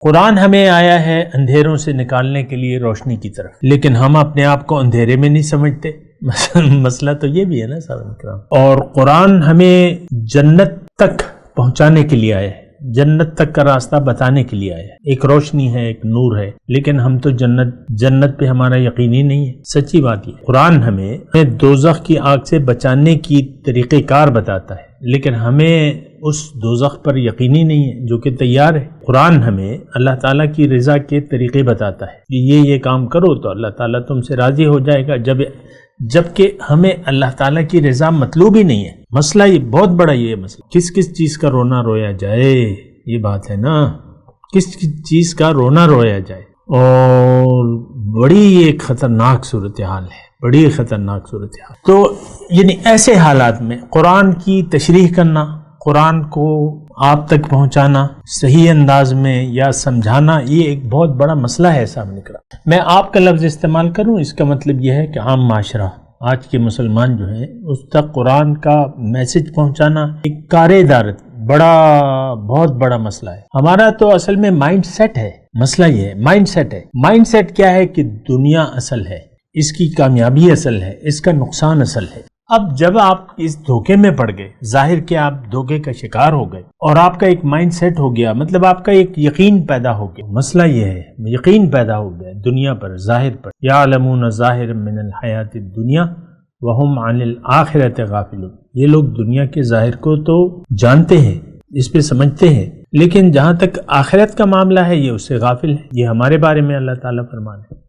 قرآن ہمیں آیا ہے اندھیروں سے نکالنے کے لیے روشنی کی طرف، لیکن ہم اپنے آپ کو اندھیرے میں نہیں سمجھتے۔ مسئلہ تو یہ بھی ہے نا سامعین کرام۔ اور قرآن ہمیں جنت تک پہنچانے کے لیے آیا ہے، جنت تک کا راستہ بتانے کے لیے آیا ہے، ایک روشنی ہے، ایک نور ہے، لیکن ہم تو جنت پہ ہمارا یقین ہی نہیں ہے۔ سچی بات یہ، قرآن ہمیں دوزخ کی آگ سے بچانے کی طریقہ کار بتاتا ہے، لیکن ہمیں اس دوزخ پر یقینی نہیں ہے جو کہ تیار ہے۔ قرآن ہمیں اللہ تعالیٰ کی رضا کے طریقے بتاتا ہے کہ یہ کام کرو تو اللہ تعالیٰ تم سے راضی ہو جائے گا، جبکہ ہمیں اللہ تعالیٰ کی رضا مطلوب ہی نہیں ہے۔ مسئلہ یہ بہت بڑا، یہ مسئلہ کس چیز کا رونا رویا جائے، یہ بات ہے نا، کس چیز کا رونا رویا جائے۔ اور بڑی ایک خطرناک صورتحال ہے، بڑی خطرناک صورتحال۔ تو یعنی ایسے حالات میں قرآن کی تشریح کرنا، قرآن کو آپ تک پہنچانا صحیح انداز میں یا سمجھانا، یہ ایک بہت بڑا مسئلہ ہے سامنے کا۔ میں آپ کا لفظ استعمال کروں، اس کا مطلب یہ ہے کہ عام معاشرہ، آج کے مسلمان جو ہیں، اس تک قرآن کا میسج پہنچانا ایک کار ادارت بہت بڑا مسئلہ ہے۔ ہمارا تو اصل میں مائنڈ سیٹ ہے، مسئلہ یہ ہے مائنڈ سیٹ ہے۔ مائنڈ سیٹ کیا ہے کہ دنیا اصل ہے، اس کی کامیابی اصل ہے، اس کا نقصان اصل ہے۔ اب جب آپ اس دھوکے میں پڑ گئے، ظاہر کہ آپ دھوکے کا شکار ہو گئے اور آپ کا ایک مائنڈ سیٹ ہو گیا، مطلب آپ کا ایک یقین پیدا ہو گیا۔ مسئلہ یہ ہے، یقین پیدا ہو گیا دنیا پر، ظاہر پر۔ یعلمون ظاہرا من الحیات الدنیا وہم عن الآخرۃ غافلون۔ یہ لوگ دنیا کے ظاہر کو تو جانتے ہیں، اس پہ سمجھتے ہیں، لیکن جہاں تک آخرت کا معاملہ ہے یہ اس سے غافل ہے۔ یہ ہمارے بارے میں اللہ تعالیٰ فرماتے ہیں۔